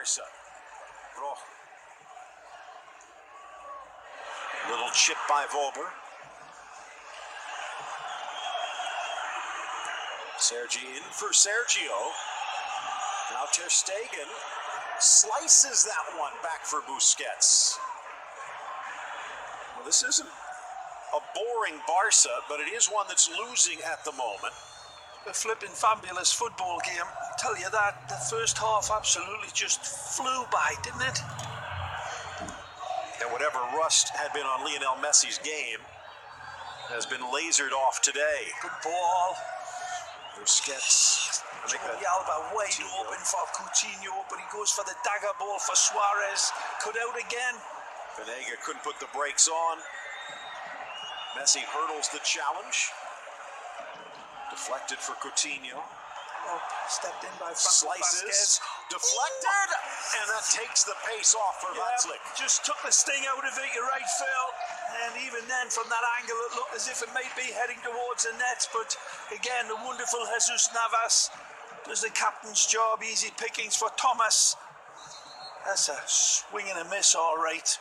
Barca. Oh. Little chip by Volber. Sergi in for Sergio. Now Ter Stegen slices that one back for Busquets. Well, this isn't a boring Barca, but it is one that's losing at the moment. A flipping fabulous football game. I tell you that, the first half absolutely just flew by, didn't it? And whatever rust had been on Lionel Messi's game has been lasered off today. Good ball. Busquets. Jordi Alba wide open for Coutinho, but he goes for the dagger ball for Suarez. Cut out again. Vanega couldn't put the brakes on. Messi hurdles the challenge. Deflected for Coutinho. Oh, stepped in by Franco Slices. Deflected. And that takes the pace off for Vatslik. Just took the sting out of it, you're right, Phil. And even then, from that angle, it looked as if it might be heading towards the net. But again, the wonderful Jesus Navas does the captain's job. Easy pickings for Thomas. That's a swing and a miss, all right.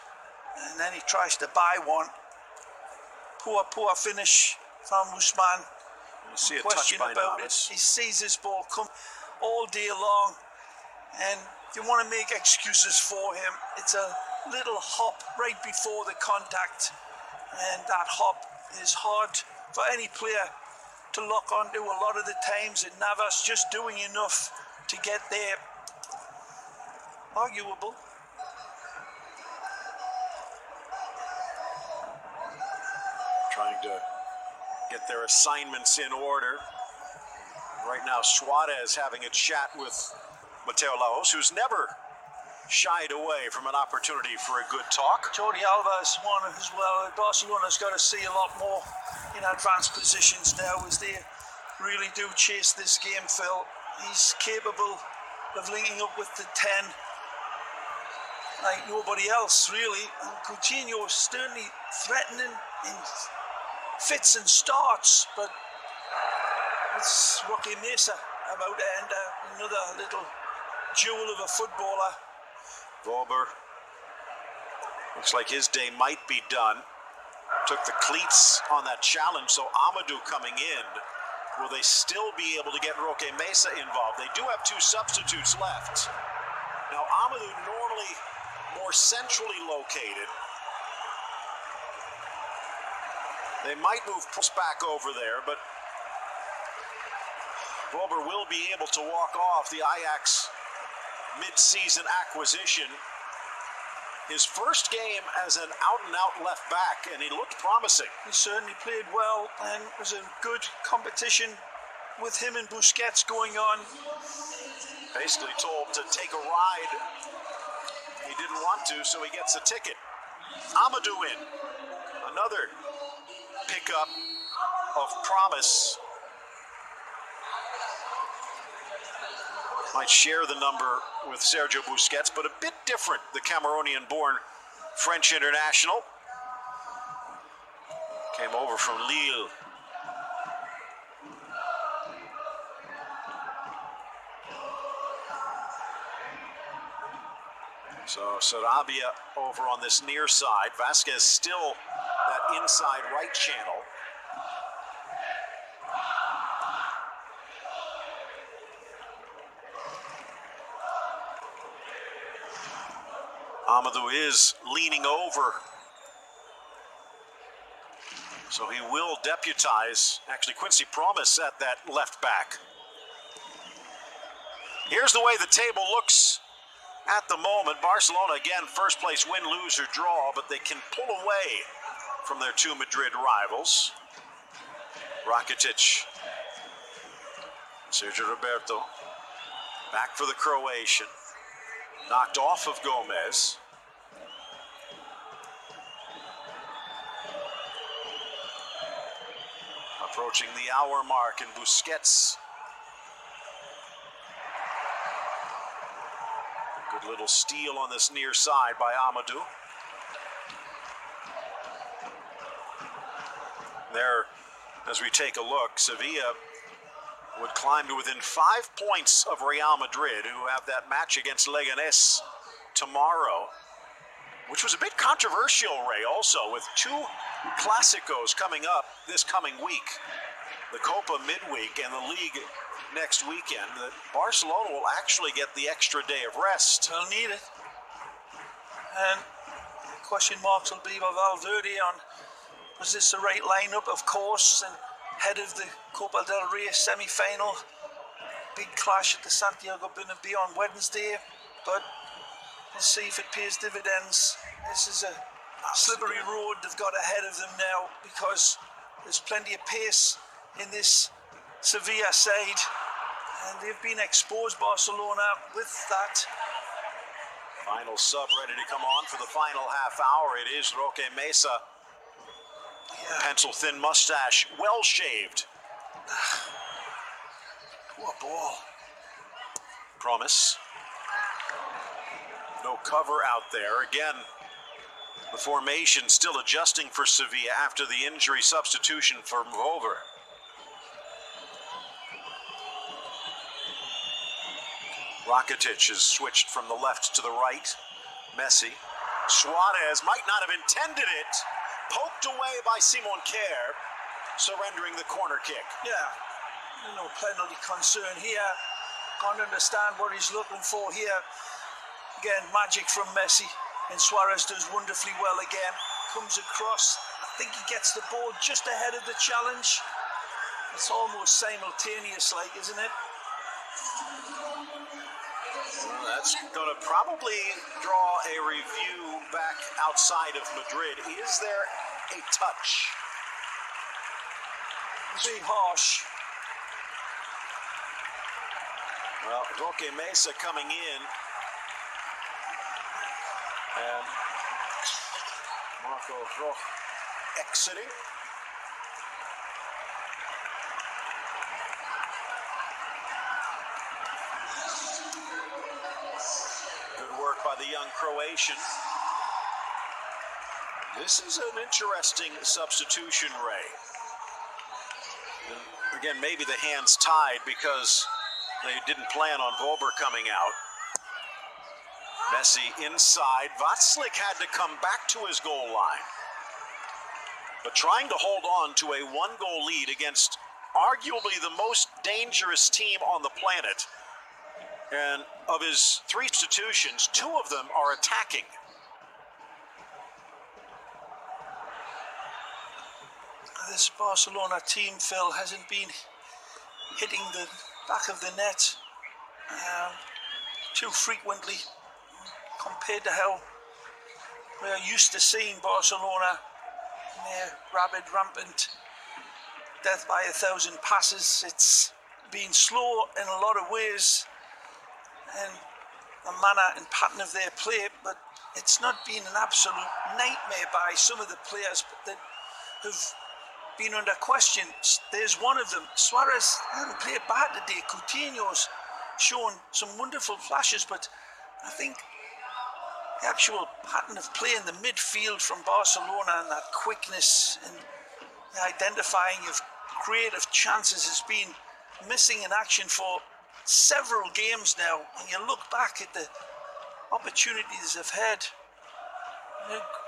And then he tries to buy one. Poor finish from Usman. You see a touch by Navas. He sees his ball come all day long. And you want to make excuses for him. It's a little hop right before the contact. And that hop is hard for any player to lock onto a lot of the times. And Navas just doing enough to get there. Arguable. Trying to get their assignments in order. Right now, Suarez having a chat with Mateo Laos, who's never shied away from an opportunity for a good talk. Jordi Alba is one as well. Barcelona's got to see a lot more in advanced positions now as they really do chase this game, Phil. He's capable of linking up with the 10 like nobody else, really. And Coutinho is certainly threatening in fits and starts, but it's Roque Mesa about to end another little jewel of a footballer. Volber looks like his day might be done. Took the cleats on that challenge, so Amadou coming in. Will they still be able to get Roque Mesa involved? They do have two substitutes left. Now Amadou normally more centrally located. They might move back over there, but Volber will be able to walk off the Ajax mid-season acquisition. His first game as an out-and-out left back, and he looked promising. He certainly played well, and it was a good competition with him and Busquets going on. Basically told to take a ride. He didn't want to, so he gets a ticket. Amadou in. Another pickup of promise. Might share the number with Sergio Busquets, but a bit different, the Cameroonian-born French international. Came over from Lille. So Sarabia over on this near side. Vasquez still that inside right channel. Amadou is leaning over. So he will deputize, actually Quincy Promise at that left back. Here's the way the table looks at the moment. Barcelona, again, first place win, lose, or draw, but they can pull away from their two Madrid rivals. Rakitic, Sergio Roberto, back for the Croatian. Knocked off of Gomez. Approaching the hour mark, and Busquets. Good little steal on this near side by Amadou. There, as we take a look, Sevilla would climb to within 5 points of Real Madrid, who have that match against Leganés tomorrow, which was a bit controversial, Ray, also, with 2 Clásicos coming up this coming week. The Copa midweek and the League next weekend. That Barcelona will actually get the extra day of rest. They'll need it. And question marks will be by Valverde on, was this the right lineup? Of course, and head of the Copa del Rey semi-final. Big clash at the Santiago Bernabeu on Wednesday, but we'll see if it pays dividends. This is a slippery road they've got ahead of them now, because there's plenty of pace in this Sevilla side, and they've been exposed, Barcelona, with that. Final sub ready to come on for the final half hour. It is Roque Mesa. Yeah. Pencil thin mustache, well shaved. Poor ball. Promise. No cover out there. Again, the formation still adjusting for Sevilla after the injury substitution for Volver. Rakitic has switched from the left to the right. Messi. Suarez might not have intended it. Poked away by Simon Kjær, surrendering the corner kick. Yeah, no penalty concern here. Can't understand what he's looking for here. Again, magic from Messi, and Suarez does wonderfully well again. Comes across, I think he gets the ball just ahead of the challenge. It's almost simultaneous, like, isn't it? Well, that's going to probably draw a review back outside of Madrid. Is there a touch? Be harsh. Well, Roque Mesa coming in. And Marco Roch exiting. Good work by the young Croatian. This is an interesting substitution, Ray. And again, maybe the hands tied because they didn't plan on Volber coming out. Messi inside. Václav had to come back to his goal line. But trying to hold on to a 1-goal lead against arguably the most dangerous team on the planet. And of his 3 substitutions, 2 of them are attacking. This Barcelona team, Phil, hasn't been hitting the back of the net too frequently compared to how we're used to seeing Barcelona in their rabid, rampant death by 1,000 passes. It's been slow in a lot of ways and the manner and pattern of their play, but it's not been an absolute nightmare by some of the players that have been under question. There's one of them. Suarez hasn't played bad today. Coutinho's shown some wonderful flashes, but I think the actual pattern of play in the midfield from Barcelona and that quickness and the identifying of creative chances has been missing in action for several games now. And you look back at the opportunities they've had,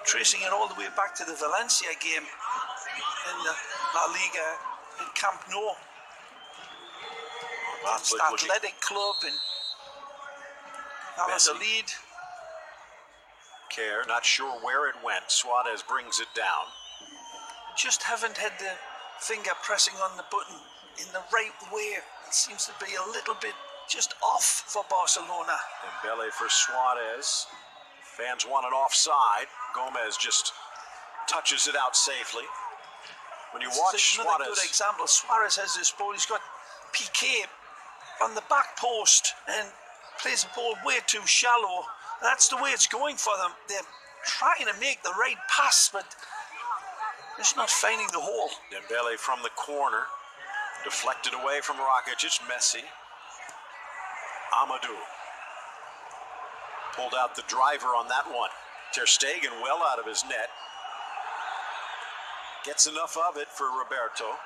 tracing it all the way back to the Valencia game in the La Liga in Camp Nou. That's the athletic club, and that was a lead. Kjær, not sure where it went. Suarez brings it down. Just haven't had the finger pressing on the button in the right way. It seems to be a little bit just off for Barcelona. Dembele for Suarez. Fans want an offside. Gomez just touches it out safely. When you watch another Suarez, good example. Suarez has this ball. He's got Piqué on the back post and plays the ball way too shallow. That's the way it's going for them. They're trying to make the right pass, but just not finding the hole. Dembele from the corner, deflected away from Rakitic. Messi. Amadou pulled out the driver on that one. Ter Stegen well out of his net. Gets enough of it for Roberto.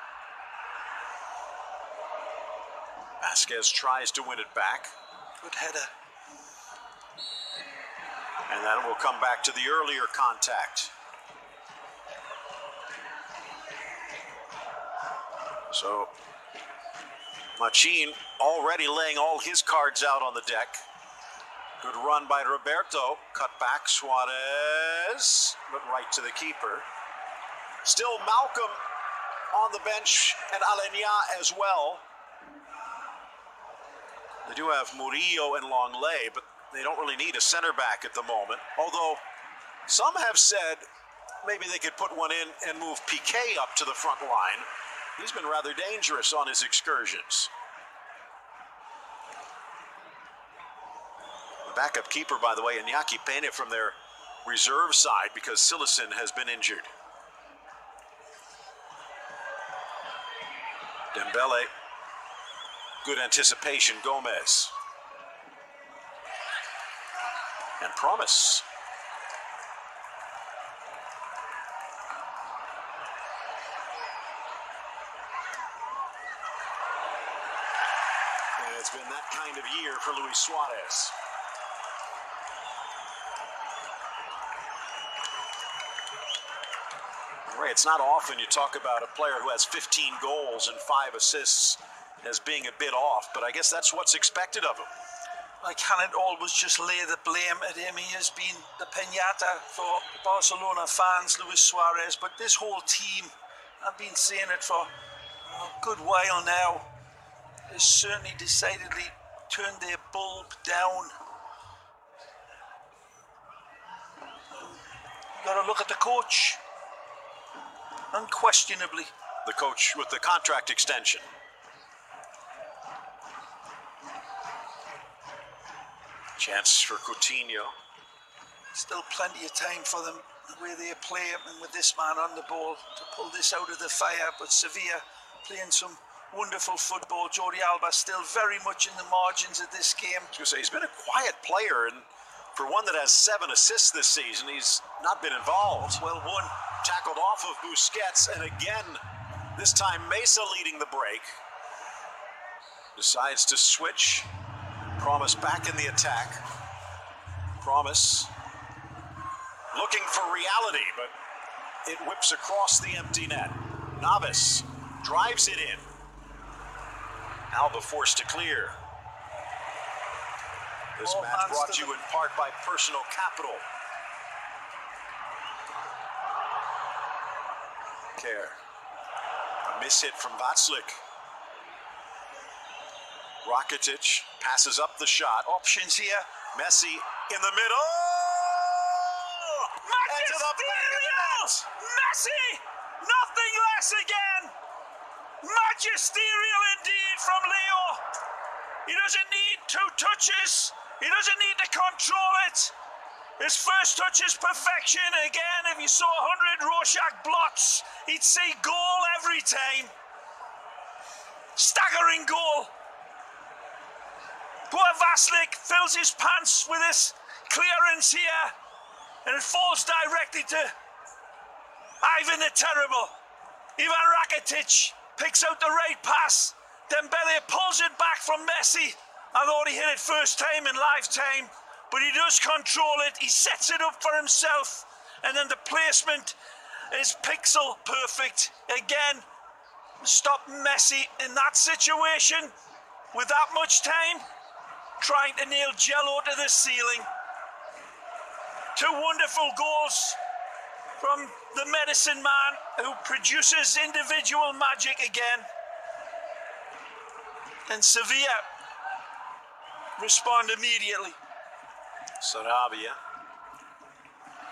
Vasquez tries to win it back. Good header. And then it will come back to the earlier contact. So, Machin already laying all his cards out on the deck. Good run by Roberto. Cut back, Suarez, but right to the keeper. Still Malcolm on the bench and Alenia as well. They do have Murillo and Longley, but they don't really need a center back at the moment. Although some have said maybe they could put one in and move Piqué up to the front line. He's been rather dangerous on his excursions. The backup keeper, by the way, Iñaki Peña from their reserve side because Silesen has been injured. Dembele, good anticipation, Gomez. And Promise. And it's been that kind of year for Luis Suarez. Ray, it's not often you talk about a player who has 15 goals and 5 assists as being a bit off, but I guess that's what's expected of him. I cannot always just lay the blame at him. He has been the piñata for Barcelona fans, Luis Suarez, but this whole team, I've been saying it for a good while now, has certainly decidedly turned their bulb down. You've got to look at the coach, unquestionably. The coach with the contract extension. Chance for Coutinho. Still plenty of time for them, the way they play and with this man on the ball to pull this out of the fire. But Sevilla playing some wonderful football. Jordi Alba still very much in the margins of this game. I was going to say, he's been a quiet player, and for one that has 7 assists this season, he's not been involved. Well won. Tackled off of Busquets, and again, this time Mesa leading the break. Decides to switch. Promise back in the attack. Promise looking for reality, but it whips across the empty net. Navas drives it in. Alba forced to clear. This match brought to you in part by Personal Capital. Care. A miss hit from Václav. Rakitic passes up the shot. Options here. Messi in the middle. Magisterial! Messi! Nothing less again. Magisterial indeed from Leo. He doesn't need 2 touches. He doesn't need to control it. His first touch is perfection. Again, if you saw 100 Rorschach blots, he'd see goal every time. Staggering goal. Poor Václav fills his pants with this clearance here, and it falls directly to Ivan the Terrible. Ivan Rakitic picks out the right pass. Dembele pulls it back from Messi. I thought he hit it first time in lifetime, but he does control it. He sets it up for himself, and then the placement is pixel perfect. Again, stop Messi in that situation with that much time, trying to nail Jello to the ceiling. 2 wonderful goals from the medicine man who produces individual magic again. And Sevilla respond immediately. Sarabia,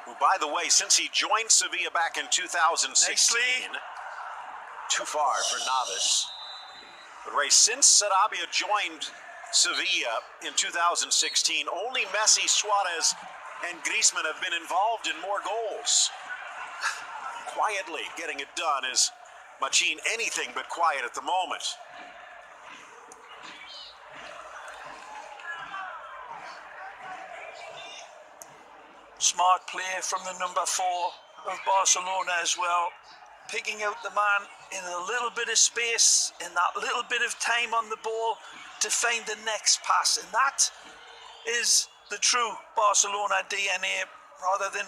who, by the way, since he joined Sevilla back in 2016, Nicely. Too far for Navas. But Ray, since Sarabia joined Sevilla in 2016, only Messi, Suarez, and Griezmann have been involved in more goals. Quietly getting it done is Machin anything but quiet at the moment. Smart play from the number 4 of Barcelona as well. picking out the man in a little bit of space, in that little bit of time on the ball to find the next pass. And that is the true Barcelona DNA, rather than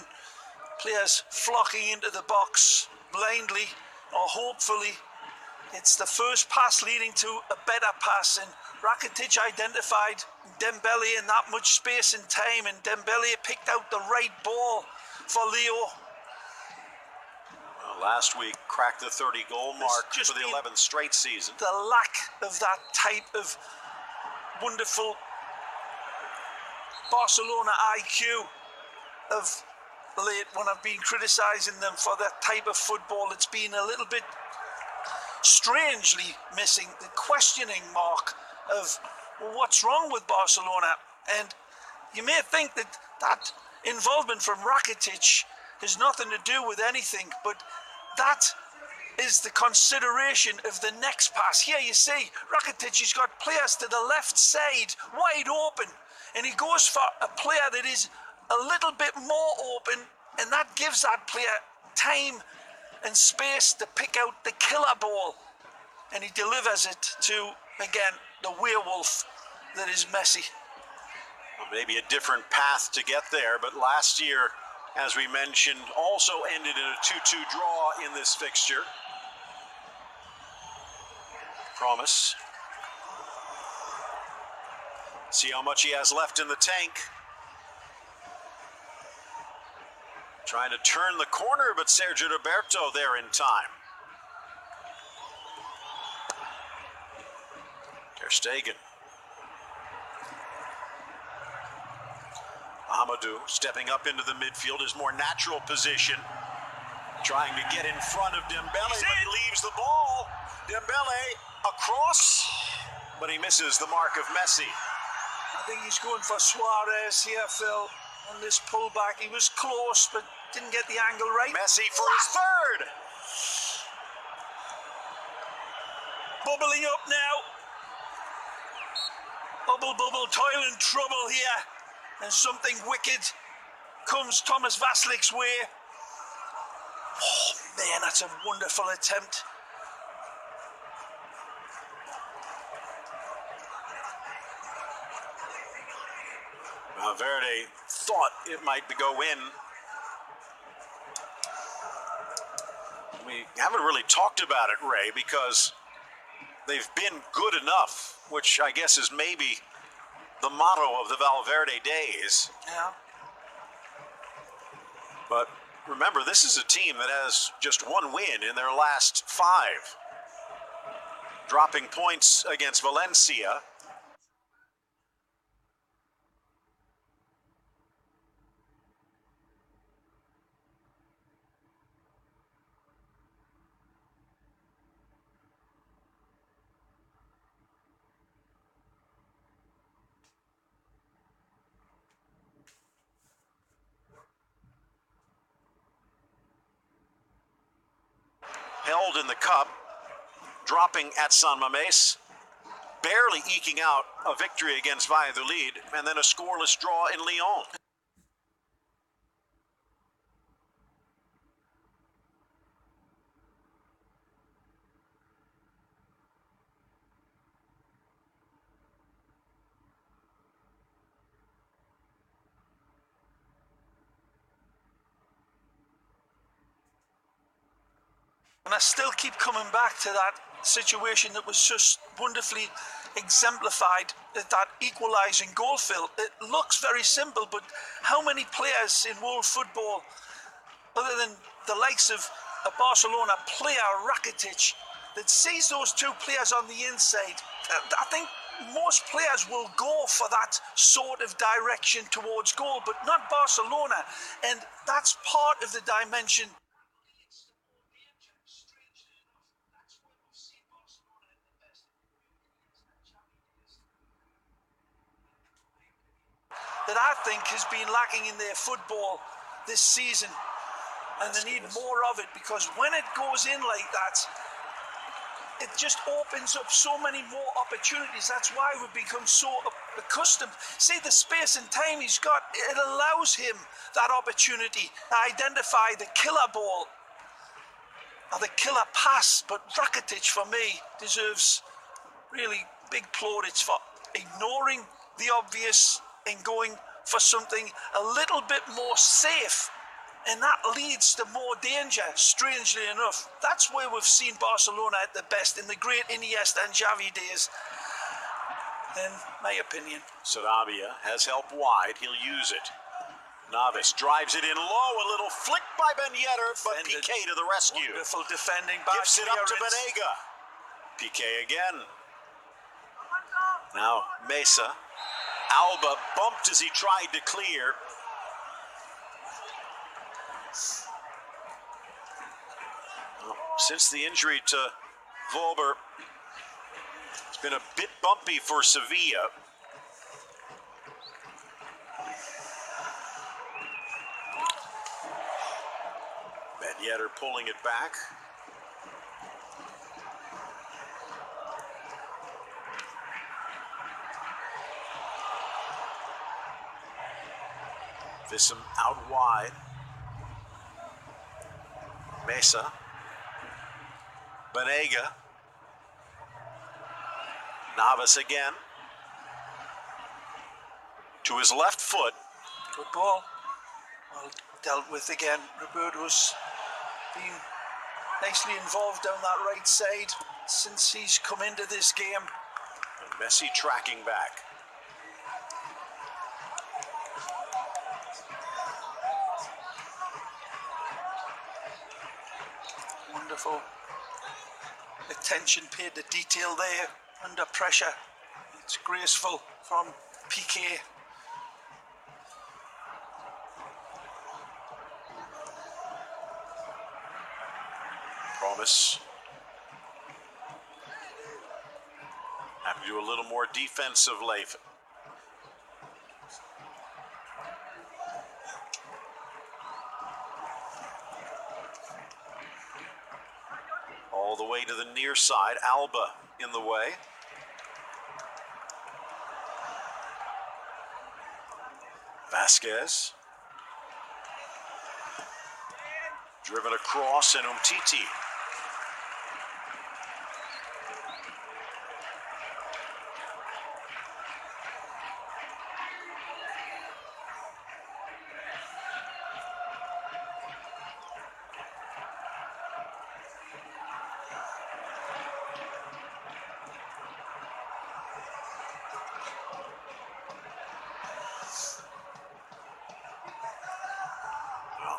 players flocking into the box blindly or hopefully. It's the first pass leading to a better pass, and Rakitic identified Dembele in that much space and time, and Dembele picked out the right ball for Leo. Well, last week cracked the 30-goal mark for the 11th straight season. The lack of that type of wonderful Barcelona IQ of late, when I've been criticising them for that type of football. It's been a little bit strangely missing the questioning mark of, well, what's wrong with Barcelona? And you may think that that involvement from Rakitic has nothing to do with anything, but that is the consideration of the next pass. Here you see Rakitic has got players to the left side wide open, and he goes for a player that is a little bit more open, and that gives that player time and space to pick out the killer ball, and he delivers it to, again, the werewolf that is Messi. Well, maybe a different path to get there, but last year, as we mentioned, also ended in a 2-2 draw in this fixture. Promise. See how much he has left in the tank. Trying to turn the corner, but Sergio Roberto there in time. Ter Stegen. Amadou stepping up into the midfield, his more natural position. Trying to get in front of Dembele, but he leaves the ball. Dembele across, but he misses the mark of Messi. I think he's going for Suarez here, Phil, on this pullback. He was close, but didn't get the angle right. Messi for his third. Bubbling up now. Bubble, bubble, toil and trouble here. And something wicked comes Thomas Vaslik's way. Oh, man, that's a wonderful attempt. Valverde thought it might go in. We haven't really talked about it, Ray, because they've been good enough, which I guess is maybe the motto of the Valverde days. Yeah. But remember, this is a team that has just one win in their last 5. Dropping points against Valencia. Held in the cup, dropping at San Mamés, barely eking out a victory against Valladolid, and then a scoreless draw in Lyon. And I still keep coming back to that situation that was just wonderfully exemplified at that equalising goal, Phil. It looks very simple, but how many players in world football, other than the likes of a Barcelona player, Rakitic, that sees those two players on the inside? I think most players will go for that sort of direction towards goal, but not Barcelona. And that's part of the dimension. That I think has been lacking in their football this season, and they need more of it, because when it goes in like that, it just opens up so many more opportunities. That's why we've become so accustomed. See the space and time he's got, it allows him that opportunity to identify the killer ball. are the killer pass, but Rakitic for me deserves really big plaudits for ignoring the obvious and going for something a little bit more safe, and that leads to more danger, strangely enough. That's where we've seen Barcelona at the best, in the great Iniesta and Xavi days, in my opinion. Sarabia has help wide. He'll use it. Navas drives it in low. A little flick by Ben Yedder, but Piqué to the rescue. Wonderful defending. Gives it up to Banega. Piqué again. Now Mesa. Alba bumped as he tried to clear. Well, since the injury to Volber, it's been a bit bumpy for Sevilla. Ben Yedder pulling it back. Vissam out wide. Mesa. Banega. Navas again. To his left foot. Good ball. Well dealt with again. Roberto's been nicely involved down that right side since he's come into this game. And Messi tracking back. Wonderful attention paid to detail there under pressure. It's graceful from Piqué. Promise. Have to do a little more defensively. All the way to the near side. Alba in the way. Vasquez. Driven across, and Umtiti.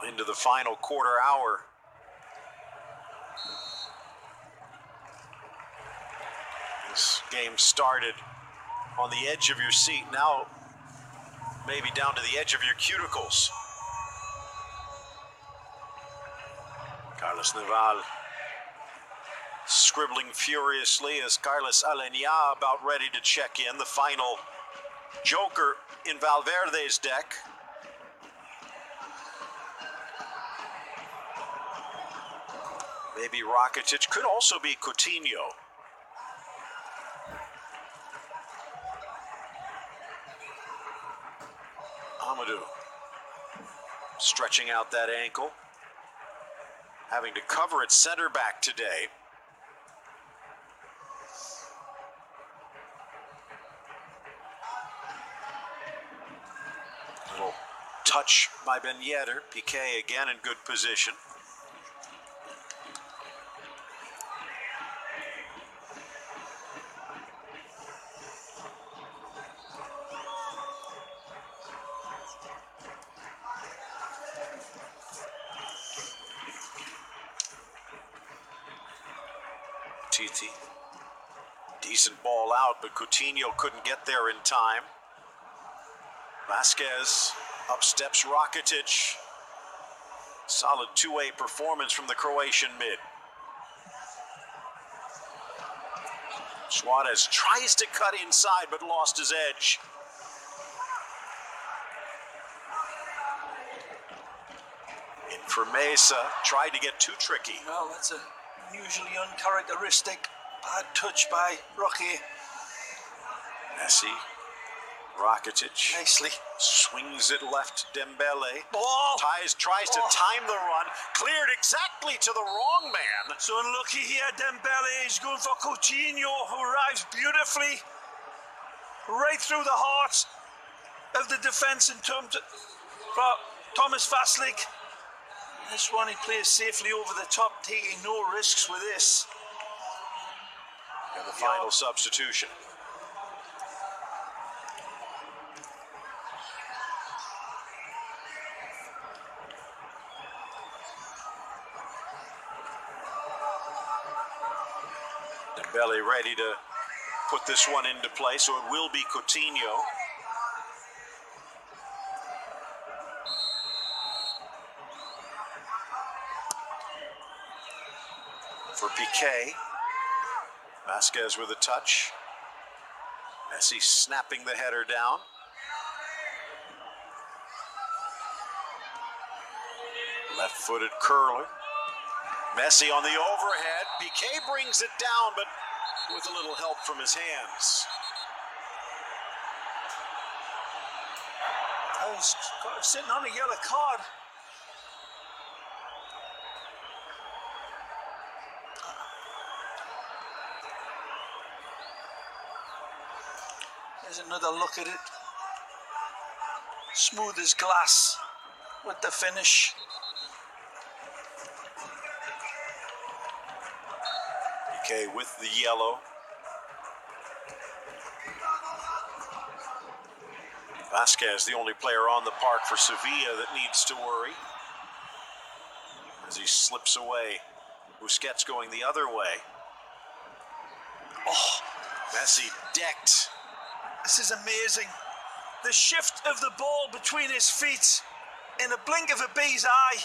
Into the final quarter hour. This game started on the edge of your seat, now maybe down to the edge of your cuticles. Carlos Naval scribbling furiously as Carlos Alenia about ready to check in. The final joker in Valverde's deck. Maybe Rakitic, could also be Coutinho. Amadou stretching out that ankle. Having to cover at center back today. Little touch by Ben Yedder. Piqué again in good position. Titi. Decent ball out, but Coutinho couldn't get there in time. Vasquez, up steps Rakitic. Solid two-way performance from the Croatian mid. Suarez tries to cut inside, but lost his edge. In for Mesa, tried to get too tricky. Well, that's a usually uncharacteristic bad touch by Roque. Messi Rakitic Nicely. swings it left. Dembele Ball. tries to time the run. Cleared exactly to the wrong man. So unlucky here. Dembele is going for Coutinho, who arrives beautifully right through the heart of the defence in terms of Thomas Vaslik. This one he plays safely over the top, taking no risks with this. And the final substitution. Dembele ready to put this one into play, so it will be Coutinho. For Piqué. Vasquez with a touch. Messi snapping the header down. Left-footed curler. Messi on the overhead. Piqué brings it down, but with a little help from his hands. He's sitting on a yellow card. There's another look at it. Smooth as glass with the finish. Piqué with the yellow. Vasquez, the only player on the park for Sevilla that needs to worry as he slips away. Busquets going the other way. Oh, Messi decked. this is amazing. The shift of the ball between his feet in a blink of a bee's eye.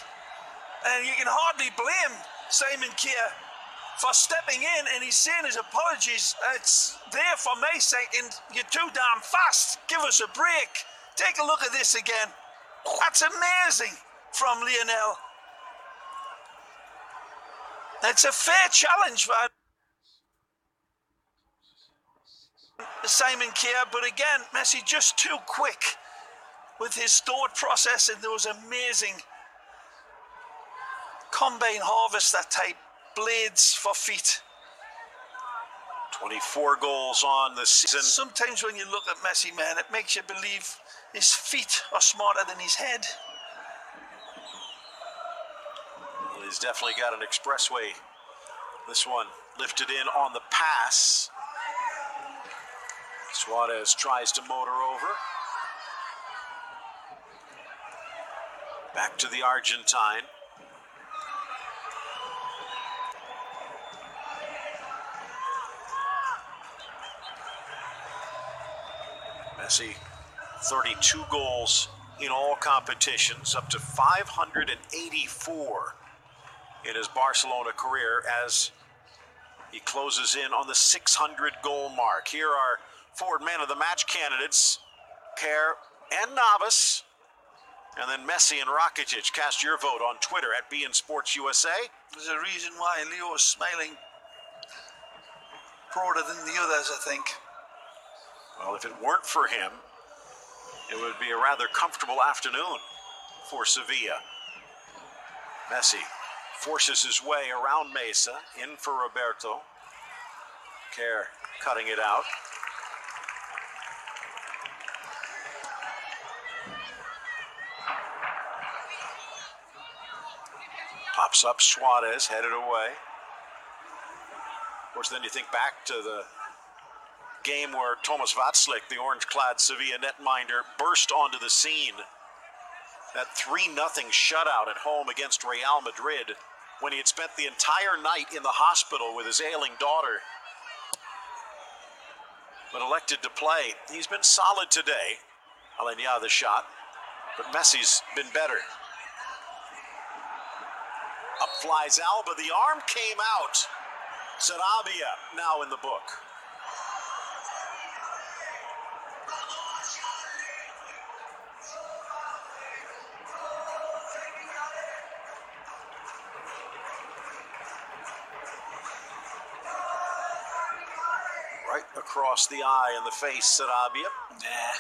And you can hardly blame Simon Kier for stepping in, and he's saying his apologies. It's there for me saying, you're too damn fast. Give us a break. Take a look at this again. That's amazing from Lionel. It's a fair challenge for Simon Kier, but again, Messi just too quick with his thought process and those amazing combine harvester type blades for feet. 24 goals on the season. Sometimes when you look at Messi, man, it makes you believe his feet are smarter than his head. Well, he's definitely got an expressway. This one lifted in on the pass. Suarez tries to motor over. Back to the Argentine. Messi, 32 goals in all competitions, up to 584 in his Barcelona career as he closes in on the 600 goal mark. Here are forward man of the match candidates, Kerr and Navas, and then Messi and Rakitic. Cast your vote on Twitter at BN Sports USA. There's a reason why Leo is smiling broader than the others, I think. Well, if it weren't for him, it would be a rather comfortable afternoon for Sevilla. Messi forces his way around Mesa, in for Roberto. Kerr cutting it out. Pops up, Suarez headed away. Of course, then you think back to the game where Thomas Vaslik, the orange-clad Sevilla netminder, burst onto the scene. That 3-0 shutout at home against Real Madrid when he had spent the entire night in the hospital with his ailing daughter, but elected to play. He's been solid today. Alenia the shot, but Messi's been better. Up flies Alba. The arm came out. Sarabia now in the book. Right across the eye and the face, Sarabia. Nah.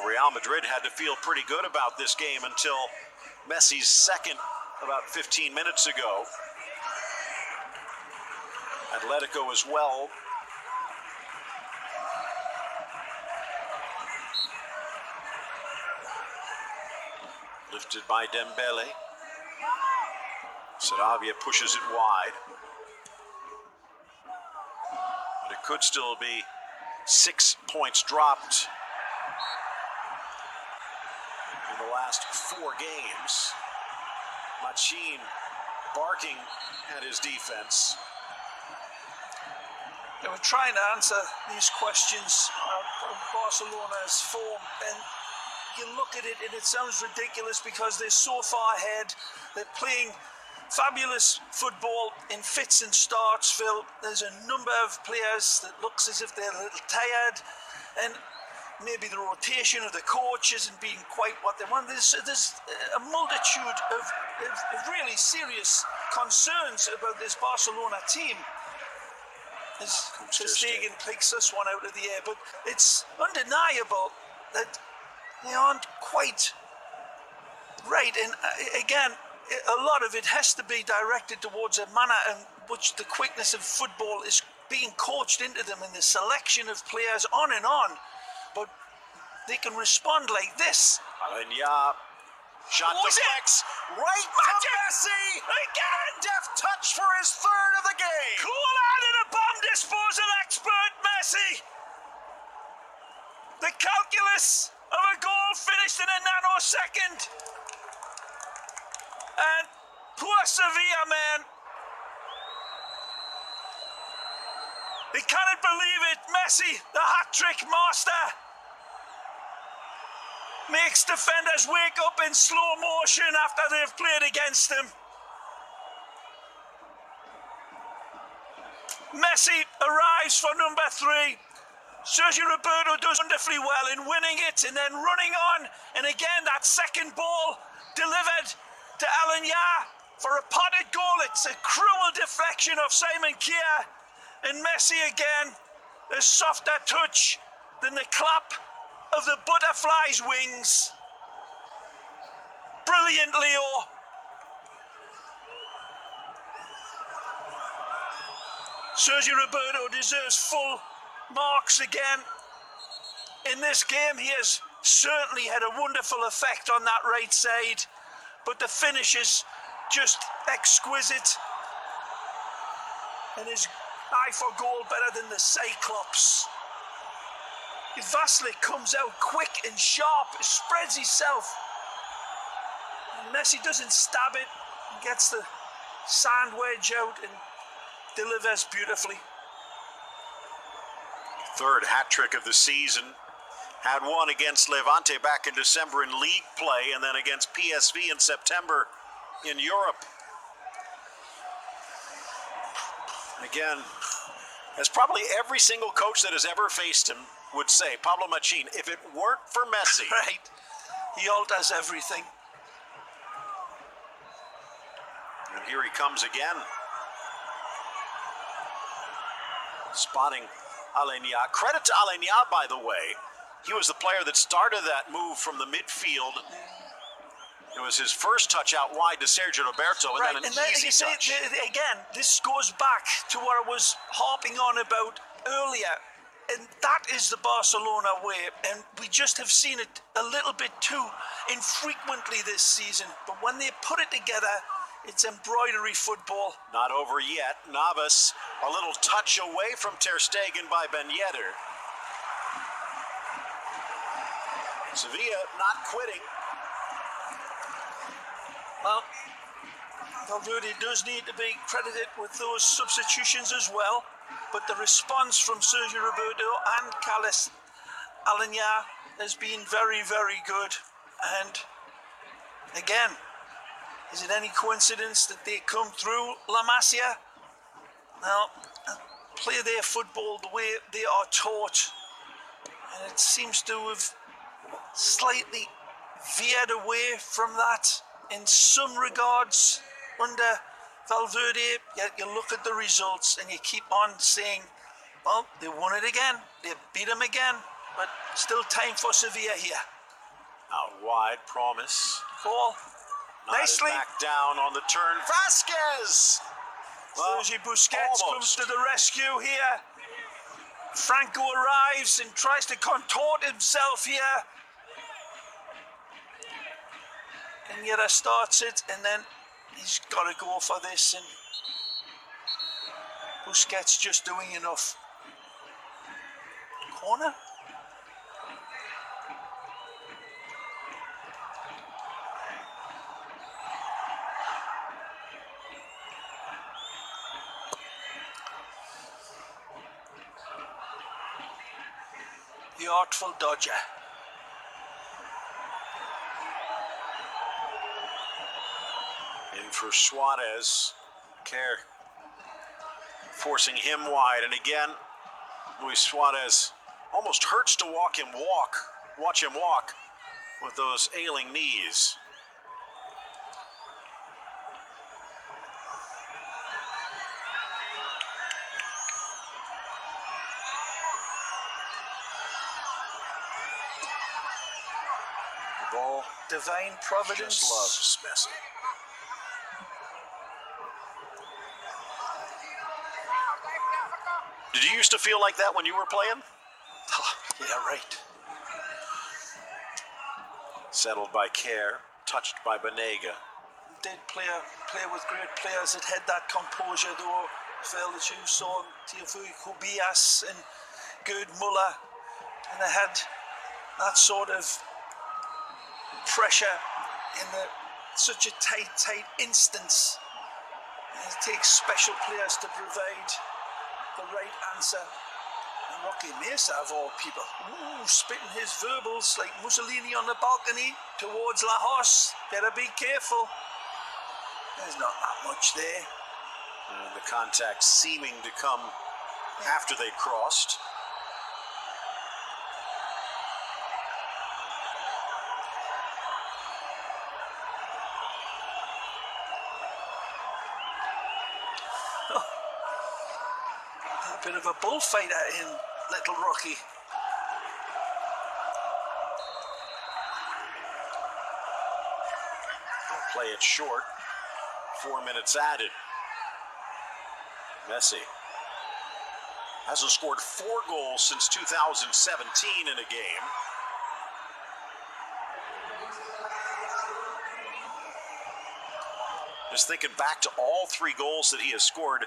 Well, Real Madrid had to feel pretty good about this game until Messi's second about 15 minutes ago. Atletico as well. Lifted by Dembele. Saravia pushes it wide. But it could still be 6 points dropped in the last 4 games. Machin barking at his defense. They were trying to answer these questions of Barcelona's form, and you look at it and it sounds ridiculous because they're so far ahead. They're playing fabulous football in fits and starts, Phil. There's a number of players that looks as if they're a little tired, and maybe the rotation of the coach isn't being quite what they want. There's a multitude of really serious concerns about this Barcelona team. As Ter Stegen picks this one out of the air, but it's undeniable that they aren't quite right. And again, a lot of it has to be directed towards a manner in which the quickness of football is being coached into them, and the selection of players on and on. But they can respond like this. Alenya, shot deflects right to Messi. Again, deft touch for his third of the game. Cool out of the bomb disposal expert, Messi. The calculus of a goal finished in a nanosecond. And poor Sevilla, man. They cannot believe it. Messi, the hat-trick master, makes defenders wake up in slow motion after they've played against him. Messi arrives for number 3. Sergio Roberto does wonderfully well in winning it and then running on. And again, that second ball delivered to Alenya for a potted goal. It's a cruel deflection of Simon Kjaer. And Messi again, a softer touch than the clap of the butterfly's wings. Brilliant, Leo. Sergio Roberto deserves full marks again. In this game, he has certainly had a wonderful effect on that right side, but the finish is just exquisite. And his eye for goal better than the Cyclops. Vasily comes out quick and sharp, spreads himself. And Messi doesn't stab it, and gets the sand wedge out and delivers beautifully. Third hat-trick of the season. Had one against Levante back in December in league play, and then against PSV in September in Europe. Again, as probably every single coach that has ever faced him would say, Pablo Machin, if it weren't for Messi. Right. He alters everything. And here he comes again. Spotting Alenya. Credit to Alenya, by the way. He was the player that started that move from the midfield. It was his first touch out wide to Sergio Roberto, and right, then an and easy touch. Again, this goes back to what I was harping on about earlier. And that is the Barcelona way. And we just have seen it a little bit too infrequently this season. But when they put it together, it's embroidery football. Not over yet. Navas, a little touch away from Ter Stegen by Ben Yedder. Sevilla not quitting. Well, Valverde does need to be credited with those substitutions as well. But the response from Sergio Roberto and Carlos Alenya has been very, very good. And again, is it any coincidence that they come through La Masia? Now, play their football the way they are taught. And it seems to have slightly veered away from that in some regards under Valverde. Yet you look at the results and you keep on saying, well, they won it again. They beat him again. but still time for Sevilla here. Out wide, Promise. Call. Nicely. Back down on the turn. Vasquez! Sergi Busquets comes to the rescue here. Franco arrives and tries to contort himself here. And Yera starts it, and then he's got to go for this, and Busquets just doing enough. Corner. The artful dodger. In for Suarez. Kerr forcing him wide, and again, Luis Suarez almost hurts to watch him walk with those ailing knees. The ball, Divine providence. just loves Messi. Did you used to feel like that when you were playing? Oh, yeah, right. Settled by Kerr, touched by Banega. Did play with great players that had that composure, though. Phil, as you saw, Tiafoe Kubias and Gerd Muller, and they had that sort of pressure in such a tight instance. And it takes special players to provide the right answer. And Roque Mesa, of all people, spitting his verbals like Mussolini on the balcony towards La Hos. Better be careful. There's not that much there. And the contact seeming to come after they crossed. A bit of a bullfighter in Little Rocky. They'll play it short. 4 minutes added. Messi hasn't scored 4 goals since 2017 in a game. Just thinking back to all 3 goals that he has scored,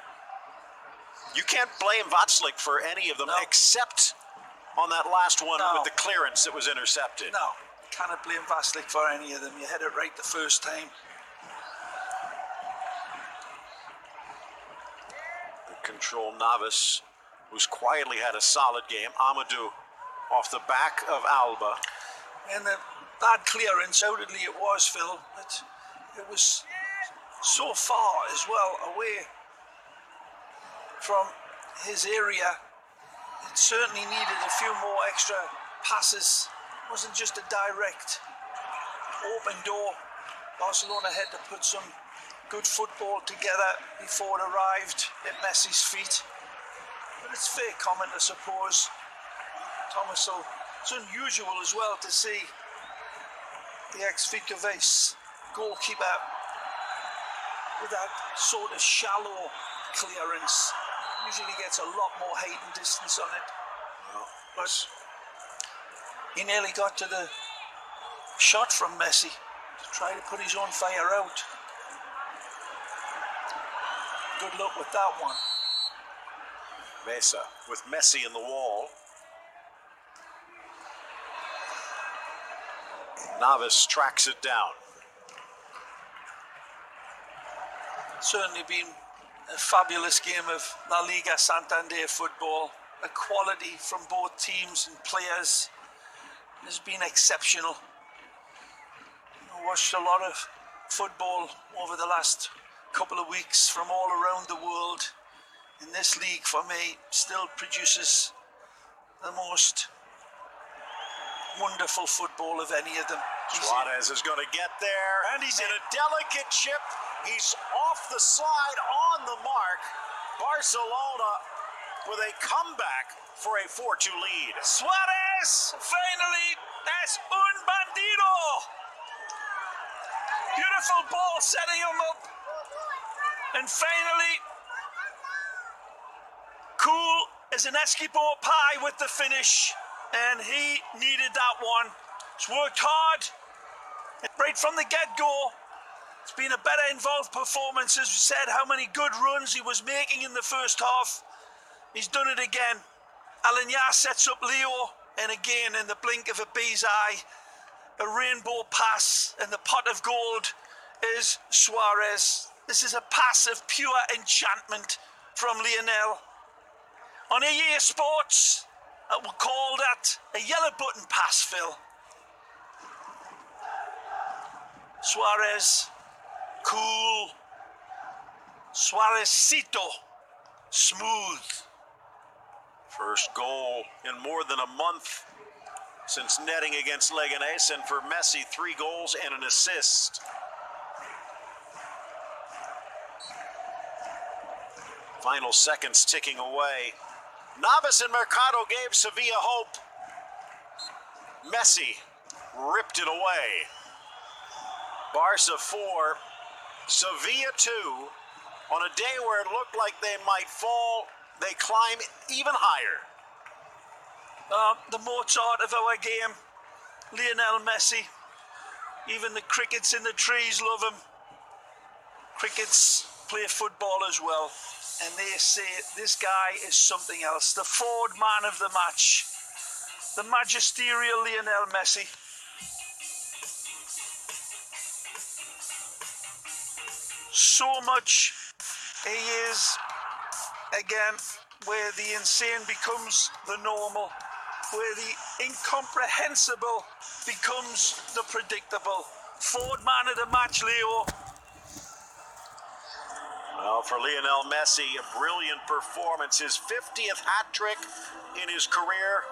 you can't blame Václav for any of them, except on that last one with the clearance that was intercepted. No, cannot blame Václav for any of them. You had it right the first time. Control Navas, who's quietly had a solid game. Amadou off the back of Alba. And the bad clearance, undoubtedly it was, Phil. But it was so far as well away from his area. It certainly needed a few more extra passes. It wasn't just a direct open door. Barcelona had to put some good football together before it arrived at Messi's feet. But it's fair comment, I suppose. Thomas, it's unusual as well to see the ex-Vicaves goalkeeper with that sort of shallow clearance. Usually gets a lot more height and distance on it. But he nearly got to the shot from Messi to try to put his own fire out. Good luck with that one. Mesa with Messi in the wall. Navas tracks it down. Certainly been a fabulous game of La Liga Santander football. The quality from both teams and players has been exceptional. I watched a lot of football over the last couple of weeks from all around the world, and this league for me still produces the most wonderful football of any of them. Suarez is going to get there, and he's in a delicate chip. He's off the side, on the mark. Barcelona with a comeback for a 4-2 lead. Suarez! Suarez, finally, es un bandido. Beautiful ball setting him up. And finally, cool as an Esquimalt pie with the finish. And he needed that one. He's worked hard right from the get-go. It's been a better involved performance, as we said, how many good runs he was making in the first half. He's done it again. Alagna sets up Leo, and again, in the blink of a bee's eye, a rainbow pass, and the pot of gold is Suarez. This is a pass of pure enchantment from Lionel. On EA Sports, we'll call that a yellow button pass, Phil. Suarez, cool. Suarezcito, smooth. First goal in more than a month since netting against Leganés, and for Messi, 3 goals and an assist. Final seconds ticking away. Navas and Mercado gave Sevilla hope. Messi ripped it away. Barca 4, Sevilla 2. On a day where it looked like they might fall, they climb even higher. The Mozart of our game, Lionel Messi. Even the crickets in the trees love him. Crickets play football as well, and they say this guy is something else. The forward man of the match, the magisterial Lionel Messi. So much he is, again, where the insane becomes the normal, where the incomprehensible becomes the predictable. Forward man of the match, Leo. Well, for Lionel Messi, a brilliant performance, his 50th hat trick in his career,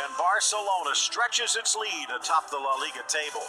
and Barcelona stretches its lead atop the La Liga table.